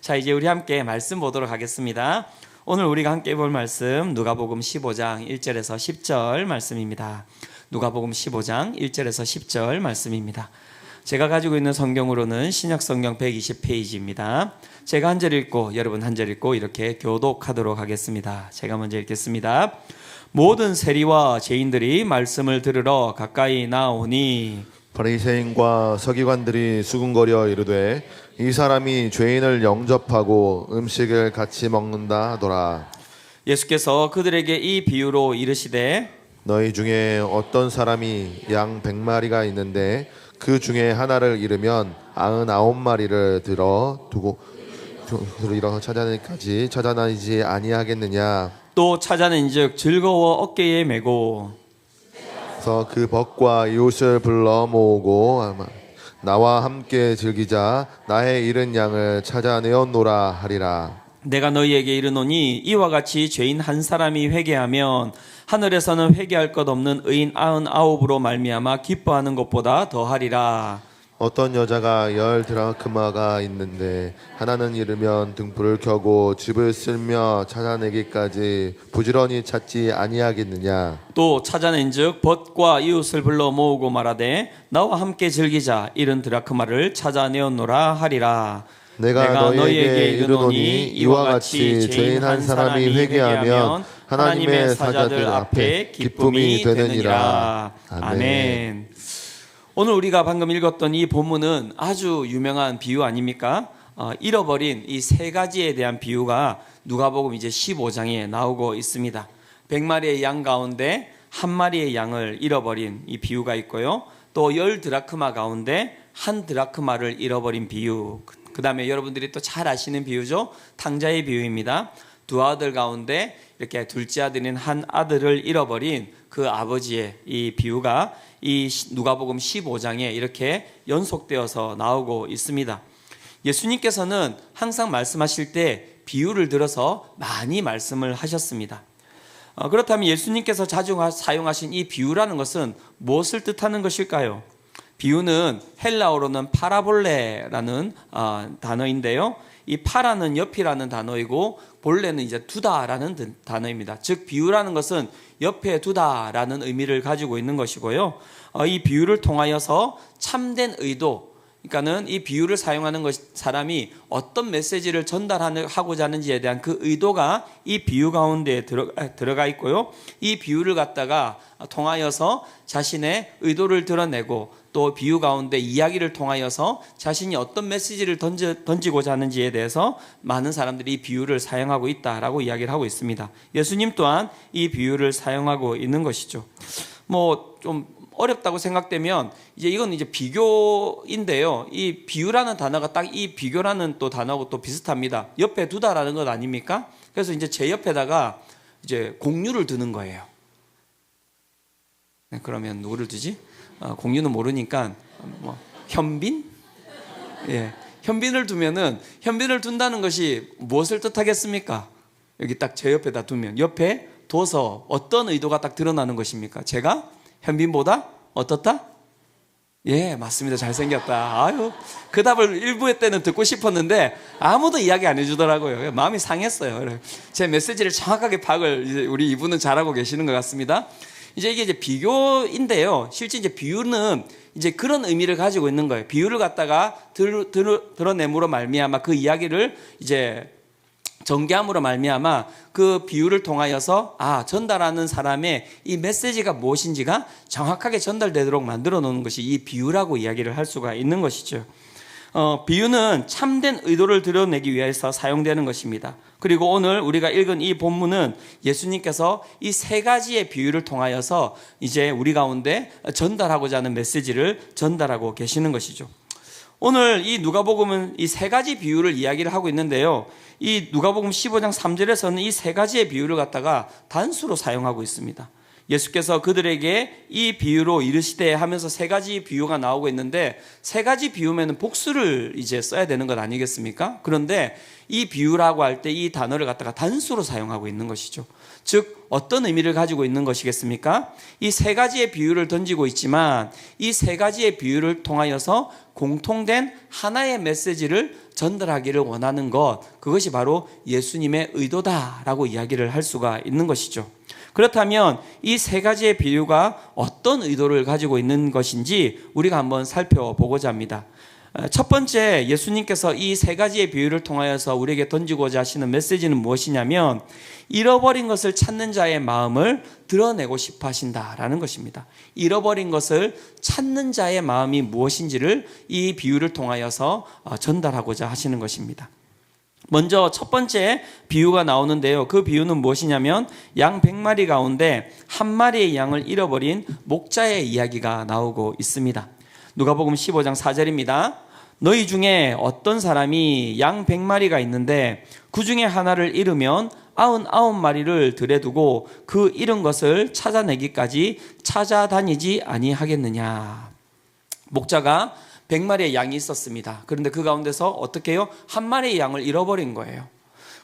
자, 이제 우리 함께 말씀 보도록 하겠습니다. 오늘 우리가 함께 볼 말씀 누가복음 15장 1절에서 10절 말씀입니다. 누가복음 15장 1절에서 10절 말씀입니다. 제가 가지고 있는 성경으로는 신약성경 120페이지입니다. 제가 한 절 읽고 여러분 한 절 읽고 이렇게 교독하도록 하겠습니다. 제가 먼저 읽겠습니다. 모든 세리와 죄인들이 말씀을 들으러 가까이 나오니 바리새인과 서기관들이 수군거려 이르되 이 사람이 죄인을 영접하고 음식을 같이 먹는다 하더라. 예수께서 그들에게 이 비유로 이르시되 너희 중에 어떤 사람이 양 100마리가 있는데 그 중에 하나를 잃으면 99마리를 들어 찾아내기까지 찾아나지 아니하겠느냐. 또 찾아낸즉 즐거워 어깨에 메고 그래서 그 벗과 이웃을 불러 모으고 나와 함께 즐기자. 나의 잃은 양을 찾아내었노라 하리라. 내가 너희에게 이르노니 이와 같이 죄인 한 사람이 회개하면 하늘에서는 회개할 것 없는 의인 99으로 말미암아 기뻐하는 것보다 더하리라. 어떤 여자가 10 드라크마가 있는데 하나는 잃으면 등불을 켜고 집을 쓸며 찾아내기까지 부지런히 찾지 아니하겠느냐. 또 찾아낸즉 벗과 이웃을 불러 모으고 말하되 나와 함께 즐기자. 잃은 드라크마를 찾아내었노라 하리라. 내가 너희에게 이르노니 이와 같이 죄인 한 사람이 회개하면 하나님의 사자들 앞에 기쁨이 되느니라. 아멘. 오늘 우리가 방금 읽었던 이 본문은 아주 유명한 비유 아닙니까? 잃어버린 이 세 가지에 대한 비유가 누가복음 이제 15장에 나오고 있습니다. 100마리의 양 가운데 한 마리의 양을 잃어버린 이 비유가 있고요. 또 10 드라크마 가운데 한 드라크마를 잃어버린 비유. 그 다음에 여러분들이 또 잘 아시는 비유죠. 탕자의 비유입니다. 두 아들 가운데 이렇게 둘째 아들인 한 아들을 잃어버린 그 아버지의 이 비유가 이 누가복음 15장에 이렇게 연속되어서 나오고 있습니다. 예수님께서는 항상 말씀하실 때 비유를 들어서 많이 말씀을 하셨습니다. 그렇다면 예수님께서 자주 사용하신 이 비유라는 것은 무엇을 뜻하는 것일까요? 비유는 헬라어로는 파라볼레라는 단어인데요. 이 파라는 옆이라는 단어이고 볼레는 이제 두다라는 단어입니다. 즉 비유라는 것은 옆에 두다라는 의미를 가지고 있는 것이고요. 이 비유를 통하여서 참된 그러니까는 이 비유를 사용하는 사람이 어떤 메시지를 전달하고자 하는지에 대한 그 의도가 이 비유 가운데 들어가 있고요. 이 비유를 갖다가 통하여서 자신의 의도를 드러내고 또 비유 가운데 이야기를 통하여서 자신이 어떤 메시지를 던지고자 하는지에 대해서 많은 사람들이 이 비유를 사용하고 있다라고 이야기를 하고 있습니다. 예수님 또한 이 비유를 사용하고 있는 것이죠. 좀 어렵다고 생각되면 이건 이제 비교인데요. 이 비유라는 단어가 딱 이 비교라는 또 단어하고 또 비슷합니다. 옆에 두다라는 것 아닙니까? 그래서 이제 제 옆에다가 이제 공유를 두는 거예요. 네, 그러면 누구를 두지? 공유는 모르니까 현빈? 예, 현빈을 두면은 현빈을 둔다는 것이 무엇을 뜻하겠습니까? 여기 딱 제 옆에다 두면 옆에 둬서 어떤 의도가 딱 드러나는 것입니까? 제가 현빈보다 어떻다? 예, 맞습니다. 잘생겼다. 아유, 그 답을 일부의 때는 듣고 싶었는데 아무도 이야기 안 해주더라고요. 마음이 상했어요. 제 메시지를 정확하게 파악을 이제 우리 이분은 잘하고 계시는 것 같습니다. 이게 이제 비교인데요. 실제 이제 비유는 이제 그런 의미를 가지고 있는 거예요. 비유를 갖다가 드러내므로 말미암아 그 이야기를 이제 전개함으로 말미암아 그 비유를 통하여서 전달하는 사람의 이 메시지가 무엇인지가 정확하게 전달되도록 만들어 놓는 것이 이 비유라고 이야기를 할 수가 있는 것이죠. 비유는 참된 의도를 드러내기 위해서 사용되는 것입니다. 그리고 오늘 우리가 읽은 이 본문은 예수님께서 이 세 가지의 비유를 통하여서 이제 우리 가운데 전달하고자 하는 메시지를 전달하고 계시는 것이죠. 오늘 이 누가복음은 이 세 가지 비유를 이야기를 하고 있는데요. 이 누가복음 15장 3절에서는 이 세 가지의 비유를 갖다가 단수로 사용하고 있습니다. 예수께서 그들에게 이 비유로 이르시되 하면서 세 가지 비유가 나오고 있는데 세 가지 비유면은 복수를 이제 써야 되는 것 아니겠습니까? 그런데 이 비유라고 할 때 이 단어를 갖다가 단수로 사용하고 있는 것이죠. 즉 어떤 의미를 가지고 있는 것이겠습니까? 이 세 가지의 비유를 던지고 있지만 이 세 가지의 비유를 통하여서 공통된 하나의 메시지를 전달하기를 원하는 것, 그것이 바로 예수님의 의도다라고 이야기를 할 수가 있는 것이죠. 그렇다면 이 세 가지의 비유가 어떤 의도를 가지고 있는 것인지 우리가 한번 살펴보고자 합니다. 첫 번째, 예수님께서 이 세 가지의 비유를 통하여서 우리에게 던지고자 하시는 메시지는 무엇이냐면 잃어버린 것을 찾는 자의 마음을 드러내고 싶어 하신다라는 것입니다. 잃어버린 것을 찾는 자의 마음이 무엇인지를 이 비유를 통하여서 전달하고자 하시는 것입니다. 먼저 첫 번째 비유가 나오는데요. 그 비유는 무엇이냐면 양 100마리 가운데 한 마리의 양을 잃어버린 목자의 이야기가 나오고 있습니다. 누가복음 15장 4절입니다. 너희 중에 어떤 사람이 양 100마리가 있는데 그 중에 하나를 잃으면 99마리를 들에 두고 그 잃은 것을 찾아내기까지 찾아다니지 아니하겠느냐. 목자가 100마리의 양이 있었습니다. 그런데 그 가운데서 어떻게 해요? 한 마리의 양을 잃어버린 거예요.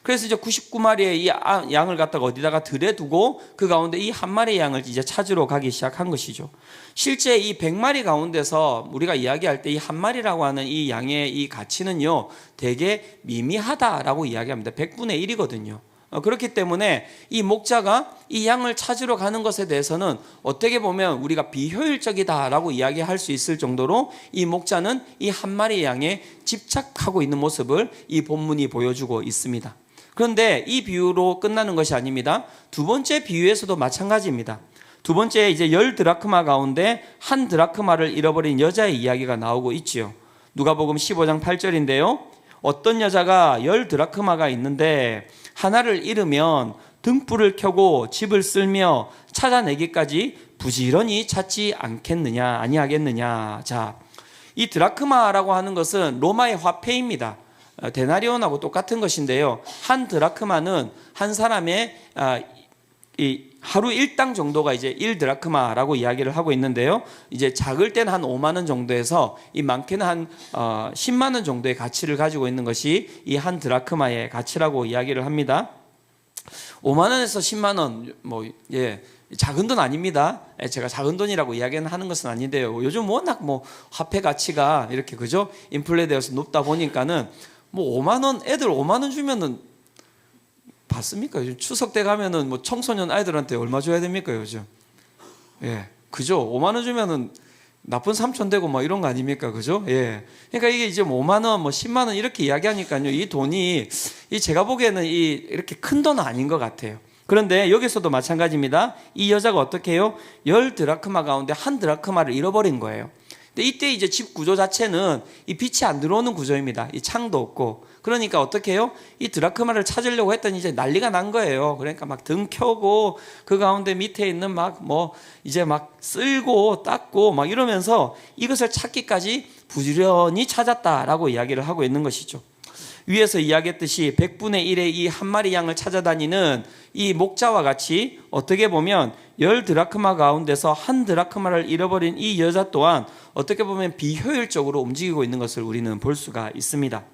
그래서 이제 99마리의 이 양을 갖다가 어디다가 들에 두고 그 가운데 이 한 마리의 양을 이제 찾으러 가기 시작한 것이죠. 실제 이 100마리 가운데서 우리가 이야기할 때 이 한 마리라고 하는 이 양의 이 가치는요, 되게 미미하다라고 이야기합니다. 100분의 1이거든요. 그렇기 때문에 이 목자가 이 양을 찾으러 가는 것에 대해서는 어떻게 보면 우리가 비효율적이다라고 이야기할 수 있을 정도로 이 목자는 이 한 마리의 양에 집착하고 있는 모습을 이 본문이 보여주고 있습니다. 그런데 이 비유로 끝나는 것이 아닙니다. 두 번째 비유에서도 마찬가지입니다. 두 번째 이제 10드라크마 가운데 한 드라크마를 잃어버린 여자의 이야기가 나오고 있지요. 누가복음 15장 8절인데요. 어떤 여자가 10드라크마가 있는데 하나를 잃으면 등불을 켜고 집을 쓸며 찾아내기까지 부지런히 찾지 않겠느냐, 아니하겠느냐. 자, 이 드라크마라고 하는 것은 로마의 화폐입니다. 데나리온하고 똑같은 것인데요. 한 드라크마는 한 사람의 이 하루 일당 정도가 이제 1드라크마라고 이야기를 하고 있는데요. 이제 작을 때는 한 5만 원 정도에서 이 많게는 한 10만 원 정도의 가치를 가지고 있는 것이 이 한 드라크마의 가치라고 이야기를 합니다. 5만 원에서 10만 원, 작은 돈 아닙니다. 제가 작은 돈이라고 이야기는 하는 것은 아닌데요. 요즘 워낙 화폐 가치가 이렇게 그죠? 인플레되어서 높다 보니까는 5만 원, 애들 5만 원 주면은 봤습니까? 요즘 추석 때 가면은 청소년 아이들한테 얼마 줘야 됩니까, 요즘? 예. 그죠? 5만 원 주면은 나쁜 삼촌 되고 이런 거 아닙니까? 그죠? 예. 그러니까 이게 이제 5만 원, 10만 원 이렇게 이야기하니까요. 이 돈이 제가 보기에는 이렇게 큰 돈은 아닌 것 같아요. 그런데 여기서도 마찬가지입니다. 이 여자가 어떻게 해요? 10드라크마 가운데 한 드라크마를 잃어버린 거예요. 근데 이때 이제 집 구조 자체는 이 빛이 안 들어오는 구조입니다. 이 창도 없고. 그러니까 어떻게 해요? 이 드라크마를 찾으려고 했더니 이제 난리가 난 거예요. 그러니까 막 등 켜고 그 가운데 밑에 있는 이제 쓸고 닦고 이러면서 이것을 찾기까지 부지런히 찾았다라고 이야기를 하고 있는 것이죠. 위에서 이야기했듯이 100분의 1의 이 한 마리 양을 찾아다니는 이 목자와 같이 어떻게 보면 10드라크마 가운데서 한 드라크마를 잃어버린 이 여자 또한 어떻게 보면 비효율적으로 움직이고 있는 것을 우리는 볼 수가 있습니다.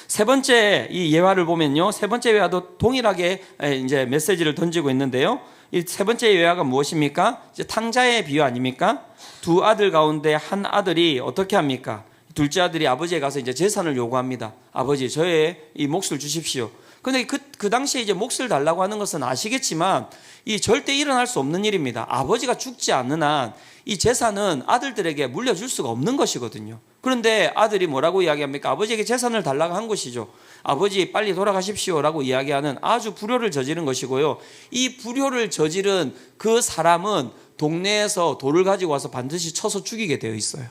세 번째 이 예화를 보면요. 세 번째 예화도 동일하게 이제 메시지를 던지고 있는데요. 이 세 번째 예화가 무엇입니까? 이제 탕자의 비유 아닙니까? 두 아들 가운데 한 아들이 어떻게 합니까? 둘째 아들이 아버지에 가서 이제 재산을 요구합니다. 아버지, 저의 이 몫을 주십시오. 근데 그 당시에 이제 몫을 달라고 하는 것은 아시겠지만 이 절대 일어날 수 없는 일입니다. 아버지가 죽지 않는 한 이 재산은 아들들에게 물려줄 수가 없는 것이거든요. 그런데 아들이 뭐라고 이야기합니까? 아버지에게 재산을 달라고 한 것이죠. 아버지 빨리 돌아가십시오라고 이야기하는 아주 불효를 저지른 것이고요. 이 불효를 저지른 그 사람은 동네에서 돌을 가지고 와서 반드시 쳐서 죽이게 되어 있어요.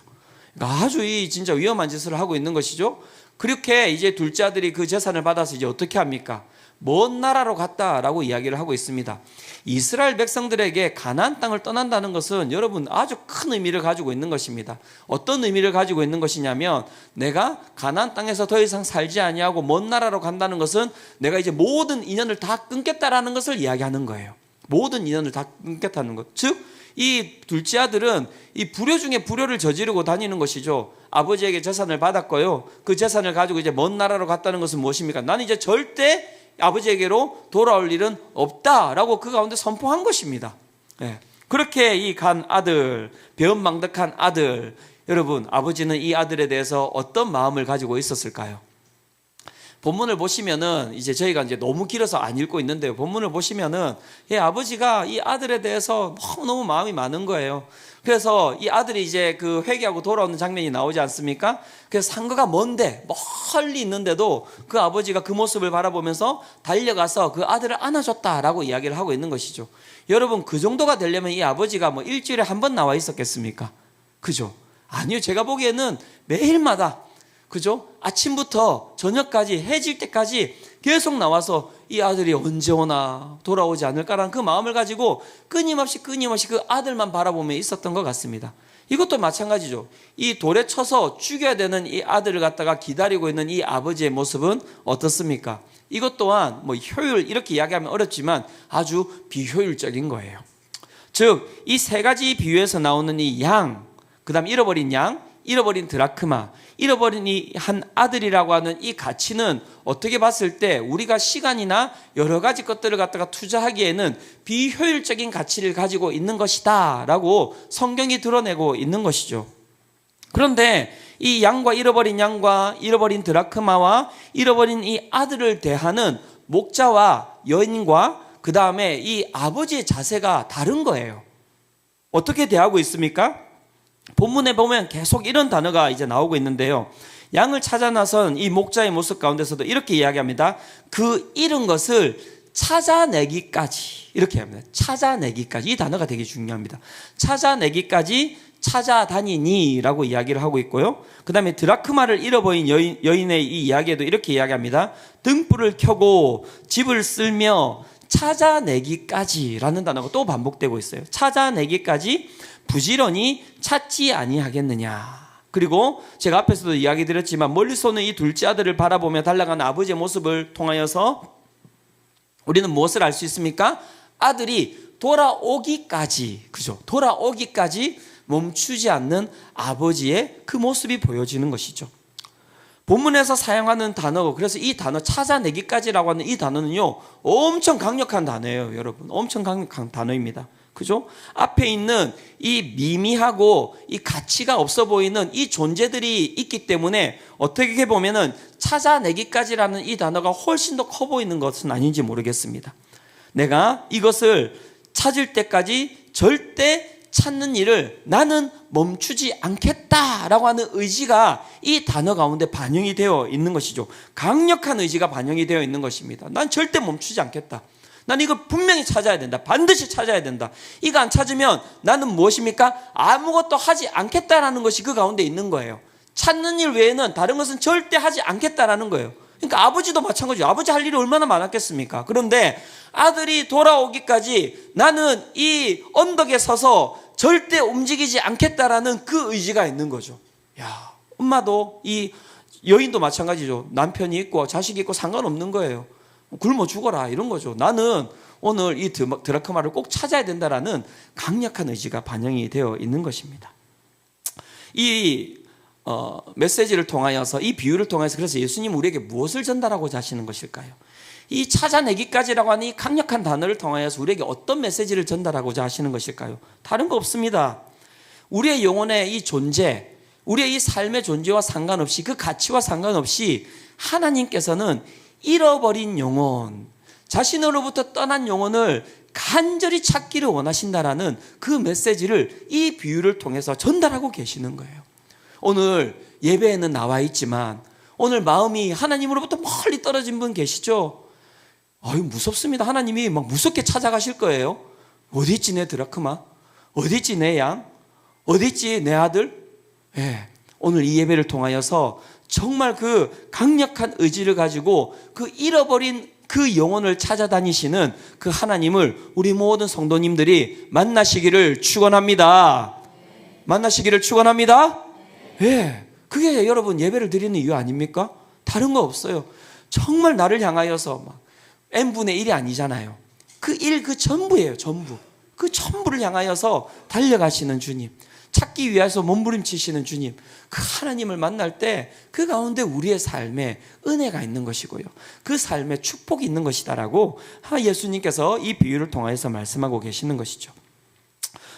그러니까 아주 진짜 위험한 짓을 하고 있는 것이죠. 그렇게 이제 둘째 아들이 그 재산을 받아서 이제 어떻게 합니까? 먼 나라로 갔다라고 이야기를 하고 있습니다. 이스라엘 백성들에게 가나안 땅을 떠난다는 것은 여러분 아주 큰 의미를 가지고 있는 것입니다. 어떤 의미를 가지고 있는 것이냐면 내가 가나안 땅에서 더 이상 살지 아니하고 먼 나라로 간다는 것은 내가 이제 모든 인연을 다 끊겠다라는 것을 이야기하는 거예요. 모든 인연을 다 끊겠다는 것. 즉, 이 둘째 아들은 이 불효 중에 불효를 저지르고 다니는 것이죠. 아버지에게 재산을 받았고요. 그 재산을 가지고 이제 먼 나라로 갔다는 것은 무엇입니까? 나는 이제 절대 아버지에게로 돌아올 일은 없다라고 그 가운데 선포한 것입니다. 예. 그렇게 이 간 아들, 배은망덕한 아들, 여러분, 아버지는 이 아들에 대해서 어떤 마음을 가지고 있었을까요? 본문을 보시면은 이제 저희가 이제 너무 길어서 안 읽고 있는데요. 본문을 보시면은 아버지가 이 아들에 대해서 너무 마음이 많은 거예요. 그래서 이 아들이 이제 그 회개하고 돌아오는 장면이 나오지 않습니까? 그래서 상거가 먼데 멀리 있는데도 그 아버지가 그 모습을 바라보면서 달려가서 그 아들을 안아줬다라고 이야기를 하고 있는 것이죠. 여러분, 그 정도가 되려면 이 아버지가 뭐 일주일에 한 번 나와 있었겠습니까? 그죠? 아니요. 제가 보기에는 매일마다, 그죠? 아침부터 저녁까지 해질 때까지 계속 나와서 이 아들이 언제 오나, 돌아오지 않을까라는 그 마음을 가지고 끊임없이 그 아들만 바라보며 있었던 것 같습니다. 이것도 마찬가지죠. 이 돌에 쳐서 죽여야 되는 이 아들을 갖다가 기다리고 있는 이 아버지의 모습은 어떻습니까? 이것 또한 뭐 효율 이렇게 이야기하면 어렵지만 아주 비효율적인 거예요. 즉, 이 세 가지 비유에서 나오는 이 양, 그 다음 잃어버린 양, 잃어버린 드라크마, 잃어버린 이 한 아들이라고 하는 이 가치는 어떻게 봤을 때 우리가 시간이나 여러 가지 것들을 갖다가 투자하기에는 비효율적인 가치를 가지고 있는 것이다 라고 성경이 드러내고 있는 것이죠. 그런데 이 양과 잃어버린 드라크마와 잃어버린 이 아들을 대하는 목자와 여인과 그 다음에 이 아버지의 자세가 다른 거예요. 어떻게 대하고 있습니까? 본문에 보면 계속 이런 단어가 이제 나오고 있는데요. 양을 찾아 나선 이 목자의 모습 가운데서도 이렇게 이야기합니다. 그 잃은 것을 찾아내기까지, 이렇게 합니다. 찾아내기까지. 이 단어가 되게 중요합니다. 찾아내기까지 찾아다니니라고 이야기를 하고 있고요. 그 다음에 드라크마를 잃어버린 여인의 이 이야기에도 이렇게 이야기합니다. 등불을 켜고 집을 쓸며 찾아내기까지라는 단어가 또 반복되고 있어요. 찾아내기까지 부지런히 찾지 아니하겠느냐. 그리고 제가 앞에서도 이야기 드렸지만 멀리서는 이 둘째 아들을 바라보며 달려가는 아버지의 모습을 통하여서 우리는 무엇을 알 수 있습니까? 아들이 돌아오기까지, 그죠? 돌아오기까지 멈추지 않는 아버지의 그 모습이 보여지는 것이죠. 본문에서 사용하는 단어고, 그래서 이 단어 찾아내기까지라고 하는 이 단어는요, 엄청 강력한 단어예요, 여러분. 엄청 강력한 단어입니다. 그죠? 앞에 있는 이 미미하고 이 가치가 없어 보이는 이 존재들이 있기 때문에 어떻게 보면은 찾아내기까지라는 이 단어가 훨씬 더 커 보이는 것은 아닌지 모르겠습니다. 내가 이것을 찾을 때까지 절대 찾는 일을 나는 멈추지 않겠다라고 하는 의지가 이 단어 가운데 반영이 되어 있는 것이죠. 강력한 의지가 반영이 되어 있는 것입니다. 난 절대 멈추지 않겠다. 난 이걸 분명히 찾아야 된다. 반드시 찾아야 된다. 이거 안 찾으면 나는 무엇입니까? 아무것도 하지 않겠다라는 것이 그 가운데 있는 거예요. 찾는 일 외에는 다른 것은 절대 하지 않겠다라는 거예요. 그러니까 아버지도 마찬가지죠. 아버지 할 일이 얼마나 많았겠습니까? 그런데 아들이 돌아오기까지 나는 이 언덕에 서서 절대 움직이지 않겠다라는 그 의지가 있는 거죠. 야, 엄마도 이 여인도 마찬가지죠. 남편이 있고 자식이 있고 상관없는 거예요. 굶어 죽어라 이런 거죠. 나는 오늘 이 드라크마를 꼭 찾아야 된다라는 강력한 의지가 반영이 되어 있는 것입니다. 이 메시지를 통하여서, 이 비유를 통해서 그래서 예수님 우리에게 무엇을 전달하고자 하시는 것일까요? 이 찾아내기까지라고 하는 이 강력한 단어를 통하여서 우리에게 어떤 메시지를 전달하고자 하시는 것일까요? 다른 거 없습니다. 우리의 영혼의 이 존재, 우리의 이 삶의 존재와 상관없이, 그 가치와 상관없이 하나님께서는 잃어버린 영혼, 자신으로부터 떠난 영혼을 간절히 찾기를 원하신다라는 그 메시지를 이 비유를 통해서 전달하고 계시는 거예요. 오늘 예배에는 나와 있지만 오늘 마음이 하나님으로부터 멀리 떨어진 분 계시죠? 아유, 무섭습니다. 하나님이 막 무섭게 찾아가실 거예요. 어디 있지 내 드라크마? 어디 있지 내 양? 어디 있지 내 아들? 예, 오늘 이 예배를 통하여서 정말 그 강력한 의지를 가지고 그 잃어버린 그 영혼을 찾아다니시는 그 하나님을 우리 모든 성도님들이 만나시기를 축원합니다. 만나시기를 축원합니다. 예, 그게 여러분 예배를 드리는 이유 아닙니까? 다른 거 없어요. 정말 나를 향하여서 막 n분의 1이 아니잖아요. 그 1, 그 전부예요. 전부. 그 전부를 향하여서 달려가시는 주님, 찾기 위해서 몸부림치시는 주님, 그 하나님을 만날 때 그 가운데 우리의 삶에 은혜가 있는 것이고요, 그 삶에 축복이 있는 것이다라고 예수님께서 이 비유를 통해서 말씀하고 계시는 것이죠.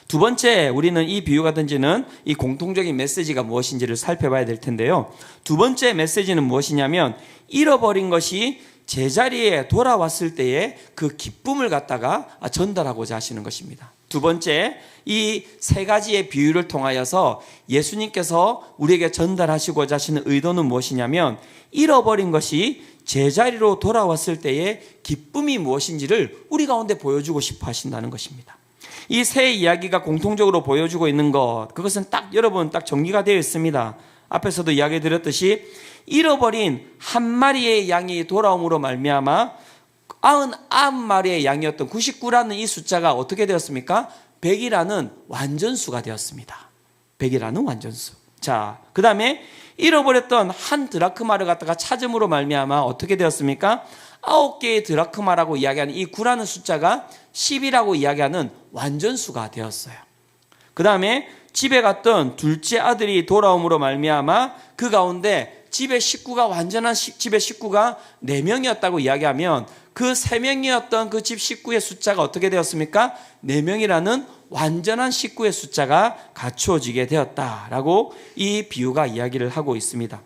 두 번째, 우리는 이 비유가 던지는 이 공통적인 메시지가 무엇인지를 살펴봐야 될 텐데요. 두 번째 메시지는 무엇이냐면, 잃어버린 것이 제자리에 돌아왔을 때의 그 기쁨을 갖다가 전달하고자 하시는 것입니다. 두 번째, 이 세 가지의 비유를 통하여서 예수님께서 우리에게 전달하시고자 하시는 의도는 무엇이냐면, 잃어버린 것이 제자리로 돌아왔을 때의 기쁨이 무엇인지를 우리 가운데 보여주고 싶어 하신다는 것입니다. 이 세 이야기가 공통적으로 보여주고 있는 것, 그것은 여러분 정리가 되어 있습니다. 앞에서도 이야기 드렸듯이 잃어버린 한 마리의 양이 돌아옴으로 말미암아 99마리의 양이었던 99라는 이 숫자가 어떻게 되었습니까? 100이라는 완전수가 되었습니다. 100이라는 완전수. 자, 그 다음에 잃어버렸던 한 드라크마를 갖다가 찾음으로 말미암아 어떻게 되었습니까? 9개의 드라크마라고 이야기하는 이 9라는 숫자가 10이라고 이야기하는 완전수가 되었어요. 그 다음에 집에 갔던 둘째 아들이 돌아옴으로 말미암아 그 가운데 집의 식구가 완전한 집의 식구가 4명이었다고 이야기하면 그 3명이었던 그 집 식구의 숫자가 어떻게 되었습니까? 4명이라는 완전한 식구의 숫자가 갖추어지게 되었다라고 이 비유가 이야기를 하고 있습니다.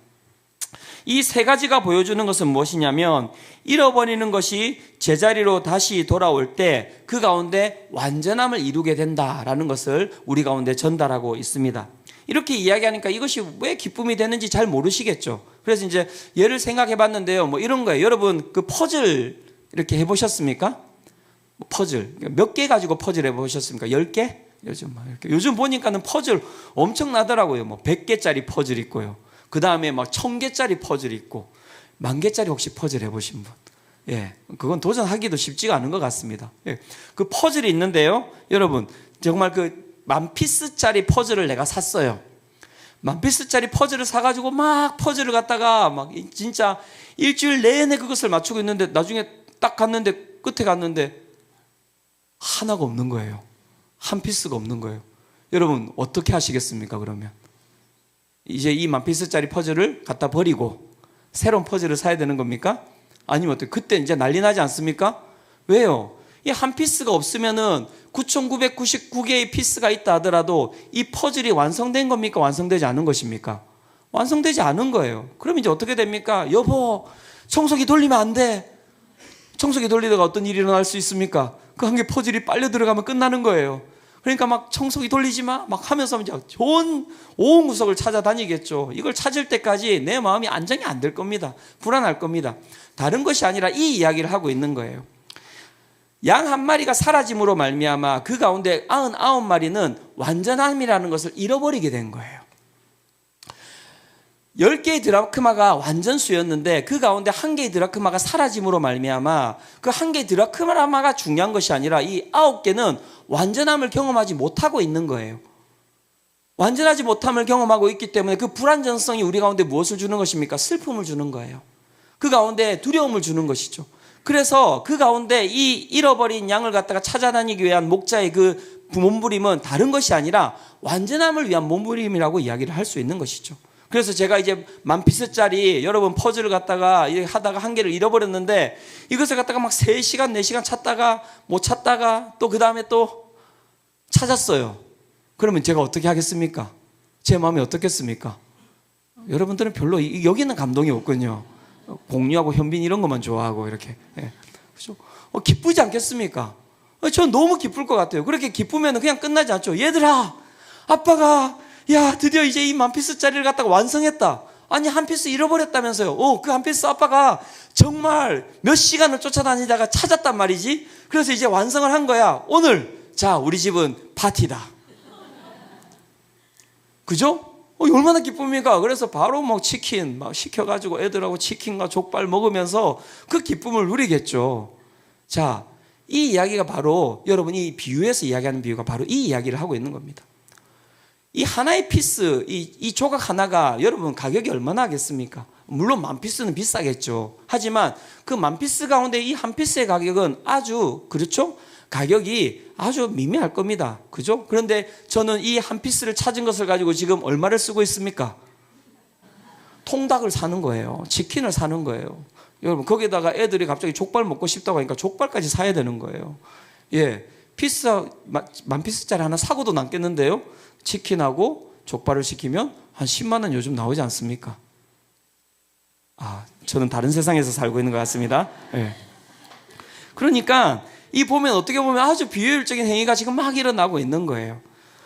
이 세 가지가 보여주는 것은 무엇이냐면, 잃어버리는 것이 제자리로 다시 돌아올 때 그 가운데 완전함을 이루게 된다라는 것을 우리 가운데 전달하고 있습니다. 이렇게 이야기하니까 이것이 왜 기쁨이 되는지 잘 모르시겠죠. 그래서 이제 예를 생각해 봤는데요. 뭐 이런 거예요. 여러분 그 퍼즐 이렇게 해보셨습니까? 퍼즐 몇 개 가지고 퍼즐 해보셨습니까? 10개? 요즘 보니까는 퍼즐 엄청나더라고요. 뭐 100개짜리 퍼즐 있고요. 그 다음에 막 1000개짜리 퍼즐 있고, 10,000개짜리 혹시 퍼즐 해보신 분? 예, 그건 도전하기도 쉽지가 않은 것 같습니다. 예, 그 퍼즐이 있는데요. 여러분, 정말 그 10,000피스짜리 퍼즐을 내가 샀어요. 10,000피스짜리 퍼즐을 사가지고 막 퍼즐을 갖다가 막 진짜 일주일 내내 그것을 맞추고 있는데 나중에 딱 갔는데, 끝에 갔는데 하나가 없는 거예요. 한 피스가 없는 거예요. 여러분, 어떻게 하시겠습니까, 그러면? 이제 이 10,000피스짜리 퍼즐을 갖다 버리고 새로운 퍼즐을 사야 되는 겁니까? 아니면 어떻게? 그때 이제 난리 나지 않습니까? 왜요? 이 한 피스가 없으면은 9,999개의 피스가 있다 하더라도 이 퍼즐이 완성된 겁니까? 완성되지 않은 것입니까? 완성되지 않은 거예요. 그럼 이제 어떻게 됩니까? 여보, 청소기 돌리면 안 돼. 청소기 돌리다가 어떤 일이 일어날 수 있습니까? 그 한 개 퍼즐이 빨려 들어가면 끝나는 거예요. 그러니까 막 청소기 돌리지 마 막 하면서 이제 좋은 온 구석을 찾아다니겠죠. 이걸 찾을 때까지 내 마음이 안정이 안 될 겁니다. 불안할 겁니다. 다른 것이 아니라 이 이야기를 하고 있는 거예요. 양 한 마리가 사라짐으로 말미암아 그 가운데 99마리는 완전함이라는 것을 잃어버리게 된 거예요. 10개의 드라크마가 완전수였는데 그 가운데 1개의 드라크마가 사라짐으로 말미암아 그 1개의 드라크마가 중요한 것이 아니라 이 9개는 완전함을 경험하지 못하고 있는 거예요. 완전하지 못함을 경험하고 있기 때문에 그 불안정성이 우리 가운데 무엇을 주는 것입니까? 슬픔을 주는 거예요. 그 가운데 두려움을 주는 것이죠. 그래서 그 가운데 이 잃어버린 양을 갖다가 찾아다니기 위한 목자의 그 몸부림은 다른 것이 아니라 완전함을 위한 몸부림이라고 이야기를 할 수 있는 것이죠. 그래서 제가 이제 10,000피스짜리 여러분 퍼즐을 갖다가 하다가 한 개를 잃어버렸는데 이것을 갖다가 막 3시간, 4시간 찾다가 못 찾다가 또 그 다음에 또 찾았어요. 그러면 제가 어떻게 하겠습니까? 제 마음이 어떻겠습니까? 여러분들은 별로 여기는 감동이 없군요. 공유하고 현빈 이런 것만 좋아하고 이렇게. 예. 그렇죠? 기쁘지 않겠습니까? 전 너무 기쁠 것 같아요. 그렇게 기쁘면 그냥 끝나지 않죠. 얘들아, 아빠가 야 드디어 이제 이 10,000피스짜리를 갖다가 완성했다. 아니 한 피스 잃어버렸다면서요. 그 한 피스 아빠가 정말 몇 시간을 쫓아다니다가 찾았단 말이지. 그래서 이제 완성을 한 거야. 오늘 자 우리 집은 파티다. 그죠? 얼마나 기쁩니까? 그래서 바로 뭐 치킨 막 시켜가지고 애들하고 치킨과 족발 먹으면서 그 기쁨을 누리겠죠. 자, 이 이야기가 바로 여러분이 이 비유에서 이야기하는 비유가 바로 이 이야기를 하고 있는 겁니다. 이 하나의 피스, 이 조각 하나가 여러분 가격이 얼마나 하겠습니까? 물론 10,000피스는 비싸겠죠. 하지만 그 10,000피스 가운데 이 한 피스의 가격은 아주 그렇죠? 가격이 아주 미미할 겁니다. 그죠? 그런데 저는 이 한 피스를 찾은 것을 가지고 지금 얼마를 쓰고 있습니까? 통닭을 사는 거예요. 치킨을 사는 거예요. 여러분 거기다가 애들이 갑자기 족발 먹고 싶다고 하니까 족발까지 사야 되는 거예요. 예. 만 피스짜리 하나 사고도 남겠는데요. 치킨하고 족발을 시키면 한 10만 원 요즘 나오지 않습니까? 저는 다른 세상에서 살고 있는 것 같습니다. 네. 그러니까 이 보면 어떻게 보면 아주 비효율적인 행위가 지금 막 일어나고 있는 거예요.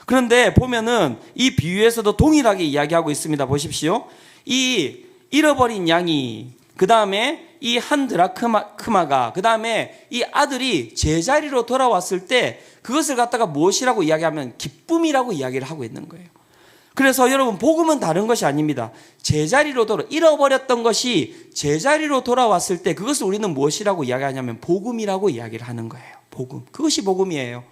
그런데 보면은 이 비유에서도 동일하게 이야기하고 있습니다. 보십시오. 이 잃어버린 양이, 그 다음에 이 한 드라크마가, 그 다음에 이 아들이 제자리로 돌아왔을 때 그것을 갖다가 무엇이라고 이야기하면 기쁨이라고 이야기를 하고 있는 거예요. 그래서 여러분, 복음은 다른 것이 아닙니다. 잃어버렸던 것이 제자리로 돌아왔을 때 그것을 우리는 무엇이라고 이야기하냐면 복음이라고 이야기를 하는 거예요. 복음. 그것이 복음이에요.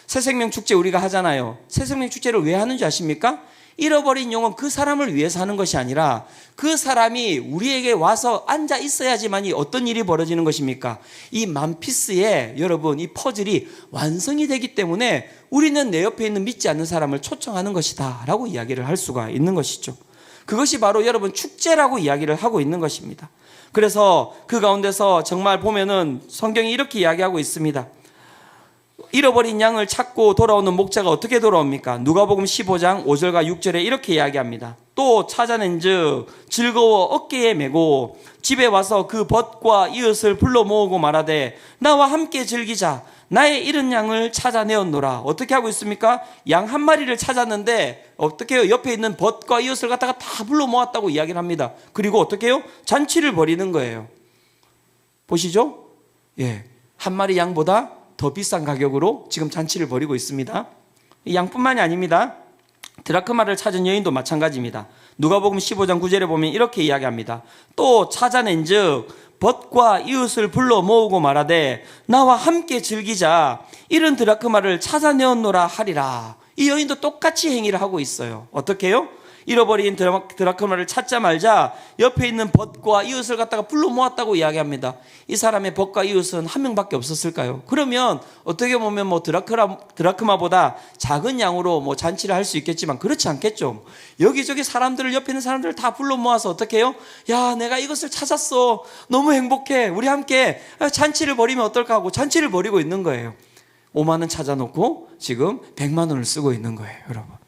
새생명 축제 우리가 하잖아요. 새생명 축제를 왜 하는지 아십니까? 잃어버린 영혼, 그 사람을 위해서 하는 것이 아니라 그 사람이 우리에게 와서 앉아 있어야지만이 어떤 일이 벌어지는 것입니까? 이 만피스에 여러분, 이 퍼즐이 완성이 되기 때문에 우리는 내 옆에 있는 믿지 않는 사람을 초청하는 것이다 라고 이야기를 할 수가 있는 것이죠. 그것이 바로 여러분 축제라고 이야기를 하고 있는 것입니다. 그래서 그 가운데서 정말 보면은 성경이 이렇게 이야기하고 있습니다. 잃어버린 양을 찾고 돌아오는 목자가 어떻게 돌아옵니까? 누가복음 15장 5절과 6절에 이렇게 이야기합니다. 또 찾아낸즉 즐거워 어깨에 메고 집에 와서 그 벗과 이웃을 불러 모으고 말하되 나와 함께 즐기자. 나의 잃은 양을 찾아내었노라. 어떻게 하고 있습니까? 양 한 마리를 찾았는데 어떻게 해요? 옆에 있는 벗과 이웃을 갖다가 다 불러 모았다고 이야기를 합니다. 그리고 어떻게 해요? 잔치를 벌이는 거예요. 보시죠? 예, 한 마리 양보다 더 비싼 가격으로 지금 잔치를 벌이고 있습니다. 양뿐만이 아닙니다. 드라크마를 찾은 여인도 마찬가지입니다. 누가복음 15장 9절에 보면 이렇게 이야기합니다. 또 찾아낸즉 벗과 이웃을 불러 모으고 말하되 나와 함께 즐기자. 이른 드라크마를 찾아내었노라 하리라. 이 여인도 똑같이 행위를 하고 있어요. 어떻게 해요? 잃어버린 드라크마를 찾자 말자 옆에 있는 벗과 이웃을 갖다가 불러 모았다고 이야기합니다. 이 사람의 벗과 이웃은 한 명밖에 없었을까요? 그러면 어떻게 보면 뭐 드라크마보다 작은 양으로 뭐 잔치를 할 수 있겠지만 그렇지 않겠죠. 여기저기 사람들을, 옆에 있는 사람들을 다 불러 모아서 어떻게 해요? 야, 내가 이것을 찾았어. 너무 행복해. 우리 함께 잔치를 벌이면 어떨까 하고 잔치를 벌이고 있는 거예요. 5만 원 찾아놓고 지금 100만 원을 쓰고 있는 거예요, 여러분.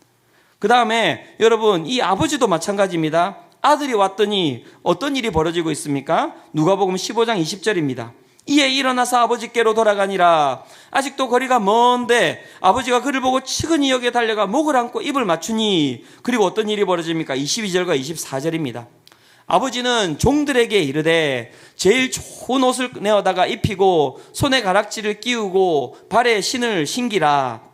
그 다음에 여러분, 이 아버지도 마찬가지입니다. 아들이 왔더니 어떤 일이 벌어지고 있습니까? 누가복음 15장 20절입니다. 이에 일어나서 아버지께로 돌아가니라. 아직도 거리가 먼데 아버지가 그를 보고 측은히 여기에 달려가 목을 안고 입을 맞추니. 그리고 어떤 일이 벌어집니까? 22절과 24절입니다. 아버지는 종들에게 이르되 제일 좋은 옷을 내어다가 입히고 손에 가락지를 끼우고 발에 신을 신기라.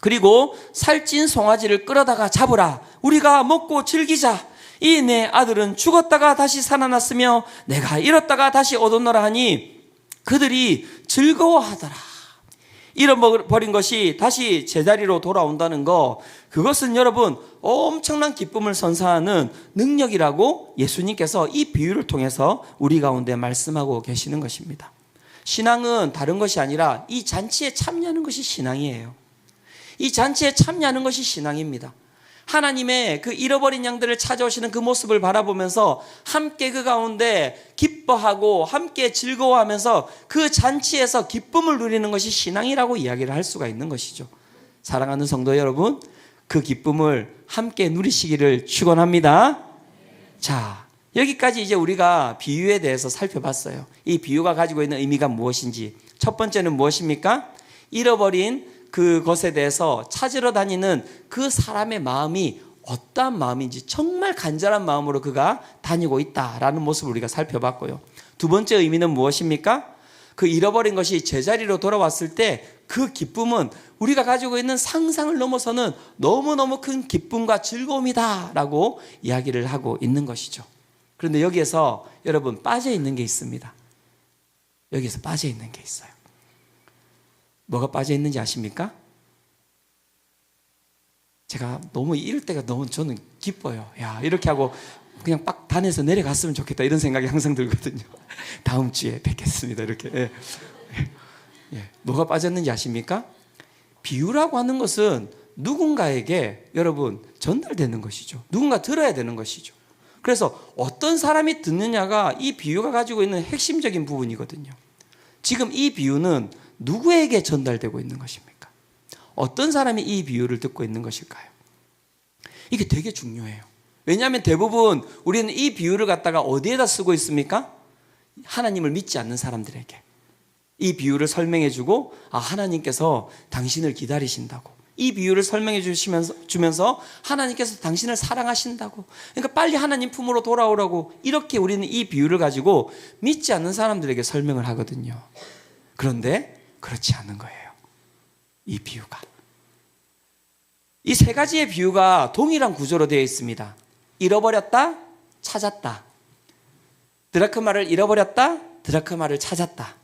그리고 살찐 송아지를 끌어다가 잡으라. 우리가 먹고 즐기자. 이 내 아들은 죽었다가 다시 살아났으며 내가 잃었다가 다시 얻었노라 하니 그들이 즐거워하더라. 잃어버린 것이 다시 제자리로 돌아온다는 거, 그것은 여러분 엄청난 기쁨을 선사하는 능력이라고 예수님께서 이 비유를 통해서 우리 가운데 말씀하고 계시는 것입니다. 신앙은 다른 것이 아니라 이 잔치에 참여하는 것이 신앙이에요. 이 잔치에 참여하는 것이 신앙입니다. 하나님의 그 잃어버린 양들을 찾아오시는 그 모습을 바라보면서 함께 그 가운데 기뻐하고 함께 즐거워하면서 그 잔치에서 기쁨을 누리는 것이 신앙이라고 이야기를 할 수가 있는 것이죠. 사랑하는 성도 여러분, 그 기쁨을 함께 누리시기를 축원합니다. 자, 여기까지 이제 우리가 비유에 대해서 살펴봤어요. 이 비유가 가지고 있는 의미가 무엇인지. 첫 번째는 무엇입니까? 잃어버린 그것에 대해서 찾으러 다니는 그 사람의 마음이 어떠한 마음인지 정말 간절한 마음으로 그가 다니고 있다라는 모습을 우리가 살펴봤고요. 두 번째 의미는 무엇입니까? 그 잃어버린 것이 제자리로 돌아왔을 때 그 기쁨은 우리가 가지고 있는 상상을 넘어서는 너무너무 큰 기쁨과 즐거움이다라고 이야기를 하고 있는 것이죠. 그런데 여기에서 여러분 빠져 있는 게 있습니다. 여기에서 빠져 있는 게 있어요. 뭐가 빠져 있는지 아십니까? 제가 너무 이럴 때가 너무 저는 기뻐요. 야, 이렇게 하고 그냥 빡 단에서 내려갔으면 좋겠다 이런 생각이 항상 들거든요. 다음 주에 뵙겠습니다. 이렇게. 예. 예. 뭐가 빠졌는지 아십니까? 비유라고 하는 것은 누군가에게 여러분 전달되는 것이죠. 누군가 들어야 되는 것이죠. 그래서 어떤 사람이 듣느냐가 이 비유가 가지고 있는 핵심적인 부분이거든요. 지금 이 비유는 누구에게 전달되고 있는 것입니까? 어떤 사람이 이 비유를 듣고 있는 것일까요? 이게 되게 중요해요. 왜냐하면 대부분 우리는 이 비유를 갖다가 어디에다 쓰고 있습니까? 하나님을 믿지 않는 사람들에게 이 비유를 설명해 주고, 하나님께서 당신을 기다리신다고, 이 비유를 설명해 주면서 하나님께서 당신을 사랑하신다고, 그러니까 빨리 하나님 품으로 돌아오라고, 이렇게 우리는 이 비유를 가지고 믿지 않는 사람들에게 설명을 하거든요. 그런데 그렇지 않은 거예요. 이 비유가, 이 세 가지의 비유가 동일한 구조로 되어 있습니다. 잃어버렸다, 찾았다. 드라크마를 잃어버렸다, 드라크마를 찾았다.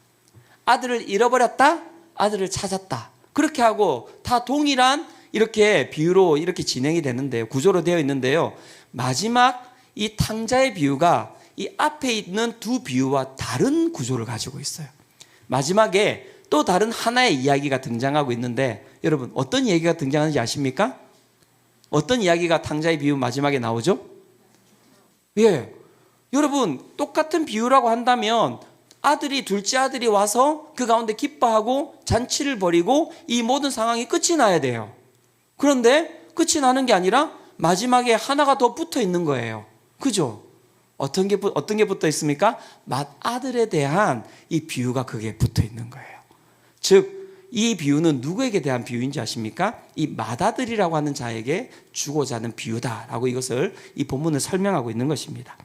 아들을 잃어버렸다, 아들을 찾았다. 그렇게 하고 다 동일한 이렇게 비유로 이렇게 진행이 되는데요. 구조로 되어 있는데요. 마지막 이 탕자의 비유가 이 앞에 있는 두 비유와 다른 구조를 가지고 있어요. 마지막에 또 다른 하나의 이야기가 등장하고 있는데, 여러분 어떤 이야기가 등장하는지 아십니까? 어떤 이야기가 탕자의 비유 마지막에 나오죠? 예, 여러분 똑같은 비유라고 한다면 둘째 아들이 와서 그 가운데 기뻐하고 잔치를 벌이고 이 모든 상황이 끝이 나야 돼요. 그런데 끝이 나는 게 아니라 마지막에 하나가 더 붙어 있는 거예요. 그죠? 어떤 게 붙어 있습니까? 맏아들에 대한 이 비유가 그게 붙어 있는 거예요. 즉 이 비유는 누구에게 대한 비유인지 아십니까? 이 맏아들이라고 하는 자에게 주고자 하는 비유다라고 이것을, 이 본문을 설명하고 있는 것입니다.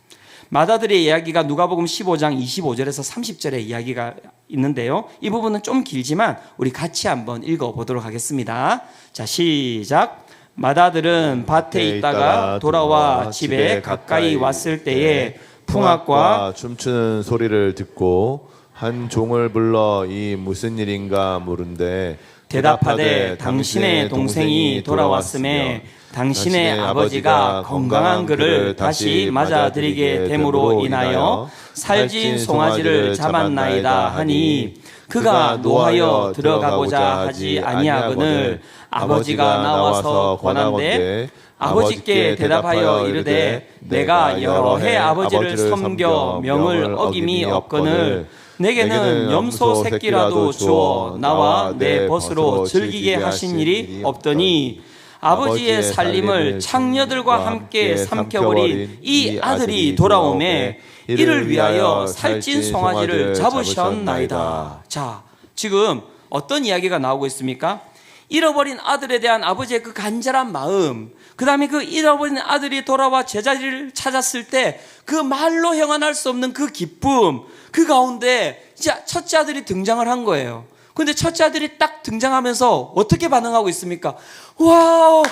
맏아들의 이야기가 누가복음 15장 25절에서 30절의 이야기가 있는데요. 이 부분은 좀 길지만 우리 같이 한번 읽어보도록 하겠습니다. 자, 시작. 맏아들은 밭에 있다가 돌아와 집에 가까이 왔을 때에 풍악과 춤추는 소리를 듣고 한 종을 불러 이 무슨 일인가 물은데 대답하되 당신의 동생이 돌아왔음에 당신의 아버지가 건강한 그를 다시 맞아들이게 됨으로 인하여 살찐 송아지를 잡았나이다 하니, 그가 노하여 들어가고자 하지 아니하거늘 아버지가 나와서 권한대 아버지께 대답하여 이르되 내가 여러 해 아버지를 섬겨 명을 어김이 없거늘 내게는 염소 새끼라도 주어 나와 내 벗으로 즐기게 하신 일이 없더니 아버지의 살림을 창녀들과 함께 삼켜버린 이 아들이 돌아오매 이를 위하여 살찐 송아지를 잡으셨나이다. 자, 지금 어떤 이야기가 나오고 있습니까? 잃어버린 아들에 대한 아버지의 그 간절한 마음, 그 다음에 그 잃어버린 아들이 돌아와 제자리를 찾았을 때 그 말로 형언할 수 없는 그 기쁨, 그 가운데 이제 첫째 아들이 등장을 한 거예요. 근데 첫째 아들이 딱 등장하면서 어떻게 반응하고 있습니까? 와우,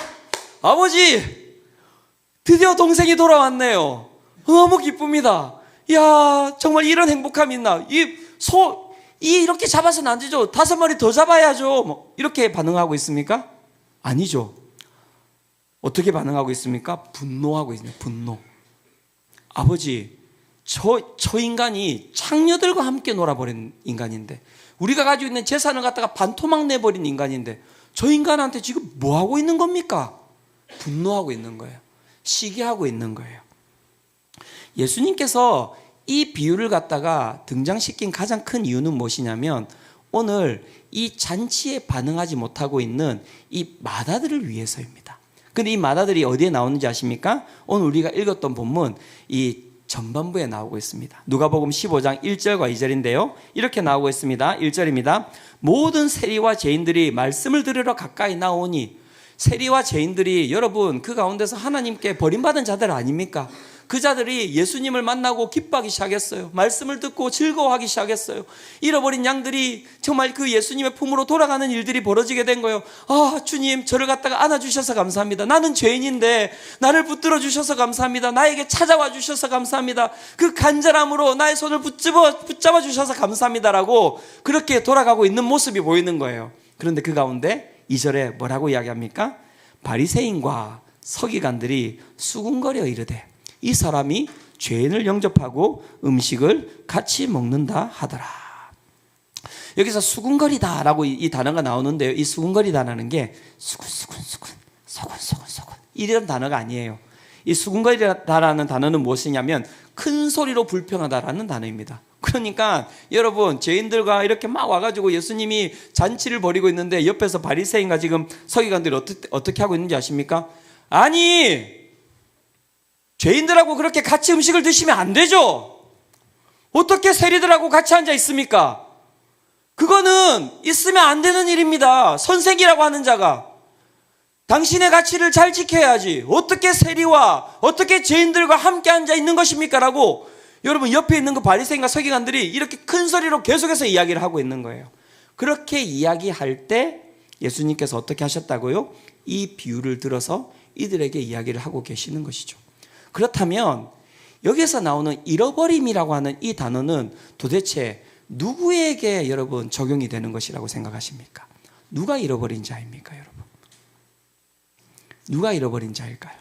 아버지 드디어 동생이 돌아왔네요. 너무 기쁩니다. 이야, 정말 이런 행복함이 있나. 이렇게 잡아서는 안 되죠. 5마리 더 잡아야죠. 뭐 이렇게 반응하고 있습니까? 아니죠. 어떻게 반응하고 있습니까? 분노하고 있네요. 분노. 아버지, 저 인간이 창녀들과 함께 놀아버린 인간인데, 우리가 가지고 있는 재산을 갖다가 반토막 내버린 인간인데 저 인간한테 지금 뭐 하고 있는 겁니까? 분노하고 있는 거예요. 시기하고 있는 거예요. 예수님께서 이 비유를 갖다가 등장시킨 가장 큰 이유는 무엇이냐면, 오늘 이 잔치에 반응하지 못하고 있는 이 맏아들을 위해서입니다. 근데 이 맏아들이 어디에 나오는지 아십니까? 오늘 우리가 읽었던 본문 이 전반부에 나오고 있습니다. 누가복음 15장 1절과 2절인데요. 이렇게 나오고 있습니다. 1절입니다. 모든 세리와 죄인들이 말씀을 들으러 가까이 나오니, 세리와 죄인들이 여러분 그 가운데서 하나님께 버림받은 자들 아닙니까? 그 자들이 예수님을 만나고 기뻐하기 시작했어요. 말씀을 듣고 즐거워하기 시작했어요. 잃어버린 양들이 정말 그 예수님의 품으로 돌아가는 일들이 벌어지게 된 거예요. 주님, 저를 갖다가 안아주셔서 감사합니다. 나는 죄인인데 나를 붙들어 주셔서 감사합니다. 나에게 찾아와 주셔서 감사합니다. 그 간절함으로 나의 손을 붙잡아 주셔서 감사합니다라고 그렇게 돌아가고 있는 모습이 보이는 거예요. 그런데 그 가운데 2절에 뭐라고 이야기합니까? 바리새인과 서기관들이 수군거려 이르되 이 사람이 죄인을 영접하고 음식을 같이 먹는다 하더라. 여기서 수군거리다라고 이 단어가 나오는데요. 이 수군거리다라는 게 수군수군 소군소군 이런 단어가 아니에요. 이 수군거리다라는 단어는 무엇이냐면 큰 소리로 불평하다라는 단어입니다. 그러니까 여러분, 죄인들과 이렇게 막 와가지고 예수님이 잔치를 벌이고 있는데 옆에서 바리새인과 지금 서기관들이 어떻게 하고 있는지 아십니까? 아니, 죄인들하고 그렇게 같이 음식을 드시면 안 되죠. 어떻게 세리들하고 같이 앉아 있습니까? 그거는 있으면 안 되는 일입니다. 선생이라고 하는 자가 당신의 가치를 잘 지켜야지 어떻게 세리와 어떻게 죄인들과 함께 앉아 있는 것입니까? 라고 여러분, 옆에 있는 그 바리새인과 서기관들이 이렇게 큰 소리로 계속해서 이야기를 하고 있는 거예요. 그렇게 이야기할 때 예수님께서 어떻게 하셨다고요? 이 비유를 들어서 이들에게 이야기를 하고 계시는 것이죠. 그렇다면 여기서 나오는 잃어버림이라고 하는 이 단어는 도대체 누구에게 여러분 적용이 되는 것이라고 생각하십니까? 누가 잃어버린 자입니까, 여러분? 누가 잃어버린 자일까요?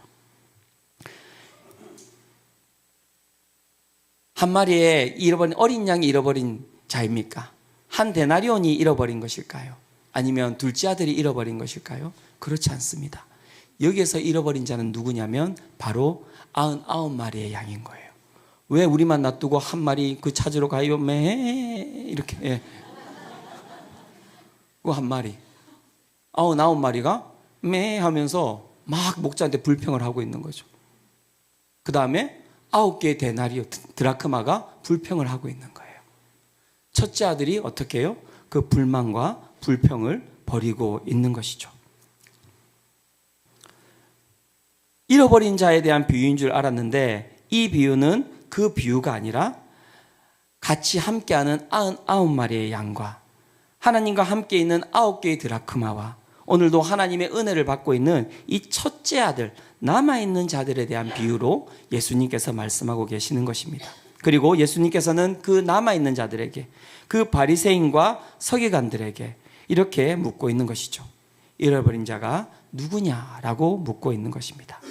한 마리의 잃어버린 어린 양이 잃어버린 자입니까? 한 데나리온이 잃어버린 것일까요? 아니면 둘째 아들이 잃어버린 것일까요? 그렇지 않습니다. 여기에서 잃어버린 자는 누구냐면 바로 99마리의 양인 거예요. 왜 우리만 놔두고 한 마리 그 찾으러 가요? 매 이렇게. 예. 그 한 마리. 99마리가 매 하면서 막 목자한테 불평을 하고 있는 거죠. 그 다음에 9개의 데나리오 드라크마가 불평을 하고 있는 거예요. 첫째 아들이 어떻게 해요? 그 불만과 불평을 버리고 있는 것이죠. 잃어버린 자에 대한 비유인 줄 알았는데 이 비유는 그 비유가 아니라 같이 함께하는 99마리의 양과 하나님과 함께 있는 9개의 드라크마와 오늘도 하나님의 은혜를 받고 있는 이 첫째 아들, 남아있는 자들에 대한 비유로 예수님께서 말씀하고 계시는 것입니다. 그리고 예수님께서는 그 남아있는 자들에게, 그 바리새인과 서기관들에게 이렇게 묻고 있는 것이죠. 잃어버린 자가 누구냐라고 묻고 있는 것입니다.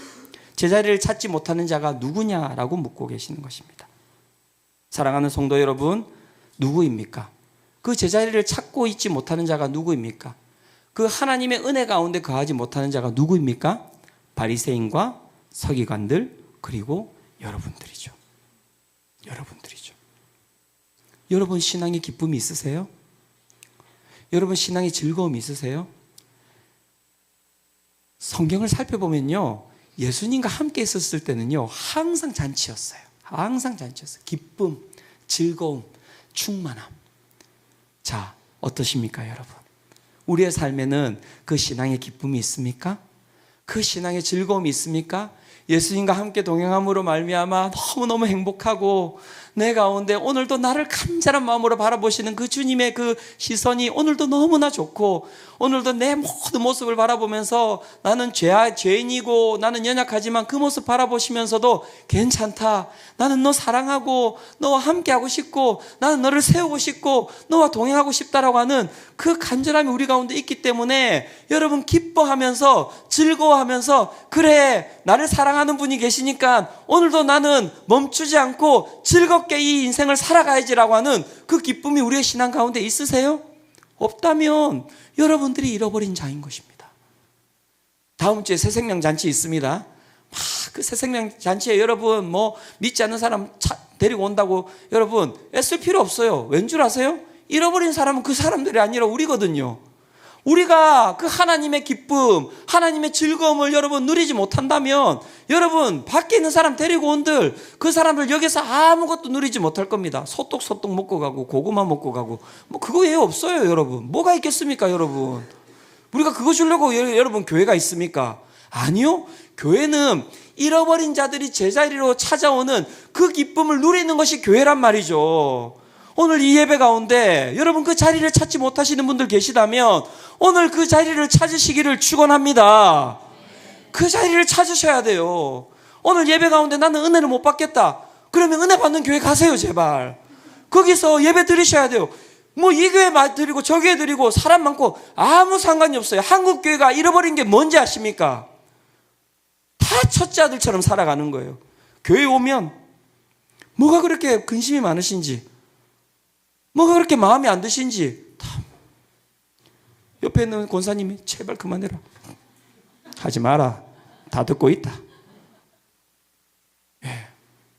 제자리를 찾지 못하는 자가 누구냐라고 묻고 계시는 것입니다. 사랑하는 성도 여러분, 누구입니까? 그 제자리를 찾고 있지 못하는 자가 누구입니까? 그 하나님의 은혜 가운데 거하지 못하는 자가 누구입니까? 바리새인과 서기관들, 그리고 여러분들이죠. 여러분들이죠. 여러분 신앙의 기쁨이 있으세요? 여러분 신앙의 즐거움이 있으세요? 성경을 살펴보면요, 예수님과 함께 있었을 때는요 항상 잔치였어요. 항상 잔치였어요. 기쁨, 즐거움, 충만함. 자, 어떠십니까 여러분? 우리의 삶에는 그 신앙의 기쁨이 있습니까? 그 신앙의 즐거움이 있습니까? 예수님과 함께 동행함으로 말미암아 너무너무 행복하고 내 가운데 오늘도 나를 간절한 마음으로 바라보시는 그 주님의 그 시선이 오늘도 너무나 좋고 오늘도 내 모든 모습을 바라보면서 나는 죄인이고 나는 연약하지만 그 모습 바라보시면서도 괜찮다. 나는 너 사랑하고 너와 함께하고 싶고 나는 너를 세우고 싶고 너와 동행하고 싶다라고 하는 그 간절함이 우리 가운데 있기 때문에 여러분 기뻐하면서 즐거워하면서 그래 나를 사랑하는 분이 계시니까 오늘도 나는 멈추지 않고 즐겁게 이 인생을 살아가야지라고 하는 그 기쁨이 우리의 신앙 가운데 있으세요? 없다면 여러분들이 잃어버린 자인 것입니다. 다음 주에 새생명 잔치 있습니다. 그 새생명 잔치에 여러분 믿지 않는 사람 데리고 온다고 여러분 애쓸 필요 없어요. 왠 줄 아세요? 잃어버린 사람은 그 사람들이 아니라 우리거든요. 우리가 그 하나님의 기쁨, 하나님의 즐거움을 여러분 누리지 못한다면 여러분 밖에 있는 사람 데리고 온들 그 사람들 여기서 아무것도 누리지 못할 겁니다. 소떡소떡 먹고 가고 고구마 먹고 가고 그거 왜 없어요 여러분. 뭐가 있겠습니까 여러분. 우리가 그거 주려고 여러분 교회가 있습니까? 아니요. 교회는 잃어버린 자들이 제자리로 찾아오는 그 기쁨을 누리는 것이 교회란 말이죠. 오늘 이 예배 가운데 여러분 그 자리를 찾지 못하시는 분들 계시다면 오늘 그 자리를 찾으시기를 축원합니다. 그 자리를 찾으셔야 돼요. 오늘 예배 가운데 나는 은혜를 못 받겠다. 그러면 은혜 받는 교회 가세요 제발. 거기서 예배 드리셔야 돼요. 이 교회 드리고 저 교회 드리고 사람 많고 아무 상관이 없어요. 한국 교회가 잃어버린 게 뭔지 아십니까? 다 첫째 아들처럼 살아가는 거예요. 교회 오면 뭐가 그렇게 근심이 많으신지 뭐가 그렇게 마음에 안 드신지 옆에 있는 권사님이 제발 그만해라. 하지 마라. 다 듣고 있다.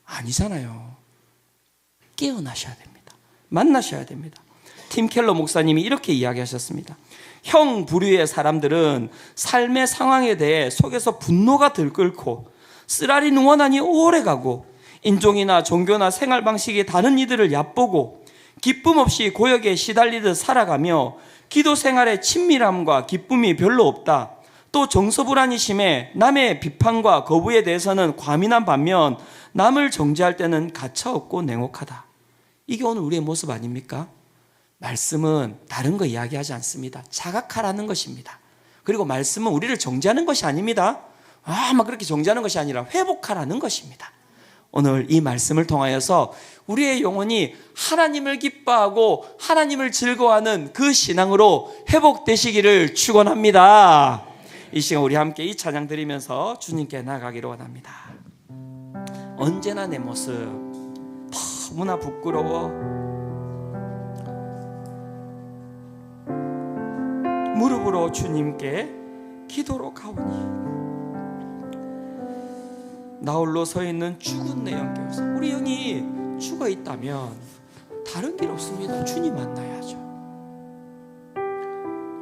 아니잖아요. 깨어나셔야 됩니다. 만나셔야 됩니다. 팀 켈러 목사님이 이렇게 이야기하셨습니다. 형 부류의 사람들은 삶의 상황에 대해 속에서 분노가 들끓고 쓰라린 원한이 오래가고 인종이나 종교나 생활 방식이 다른 이들을 얕보고 기쁨 없이 고역에 시달리듯 살아가며 기도 생활에 친밀함과 기쁨이 별로 없다. 또 정서불안이 심해 남의 비판과 거부에 대해서는 과민한 반면 남을 정죄할 때는 가차없고 냉혹하다. 이게 오늘 우리의 모습 아닙니까? 말씀은 다른 거 이야기하지 않습니다. 자각하라는 것입니다. 그리고 말씀은 우리를 정죄하는 것이 아닙니다. 막 그렇게 정죄하는 것이 아니라 회복하라는 것입니다. 오늘 이 말씀을 통하여서 우리의 영혼이 하나님을 기뻐하고 하나님을 즐거워하는 그 신앙으로 회복되시기를 축원합니다. 이 시간 우리 함께 이 찬양 드리면서 주님께 나아가기를 원합니다. 언제나 내 모습 너무나 부끄러워 무릎으로 주님께 기도로 가오니 나 홀로 서 있는 죽은 내 영 깨워서. 우리 영이 죽어 있다면 다른 길 없습니다. 주님 만나야죠.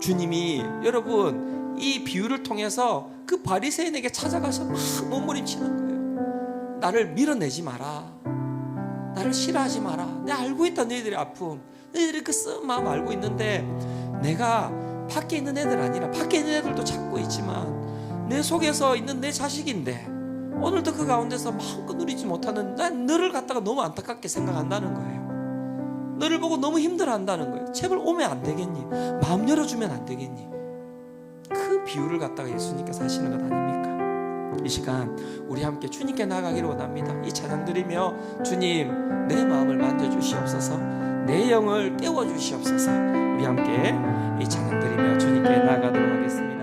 주님이 여러분 이 비유를 통해서 그 바리새인에게 찾아가서 막 몸부림치는 거예요. 나를 밀어내지 마라. 나를 싫어하지 마라. 내가 알고 있다 너희들의 아픔. 너희들이 그 썩은 마음 알고 있는데 내가 밖에 있는 애들 아니라 밖에 있는 애들도 찾고 있지만 내 속에서 있는 내 자식인데 오늘도 그 가운데서 마음껏 누리지 못하는 난 너를 갖다가 너무 안타깝게 생각한다는 거예요. 너를 보고 너무 힘들어한다는 거예요. 제발 오면 안 되겠니? 마음 열어주면 안 되겠니? 그 비유를 갖다가 예수님께서 하시는 것 아닙니까? 이 시간 우리 함께 주님께 나아가기를 원합니다. 이 찬양 드리며 주님 내 마음을 만져주시옵소서, 내 영을 깨워주시옵소서. 우리 함께 이 찬양 드리며 주님께 나아가도록 하겠습니다.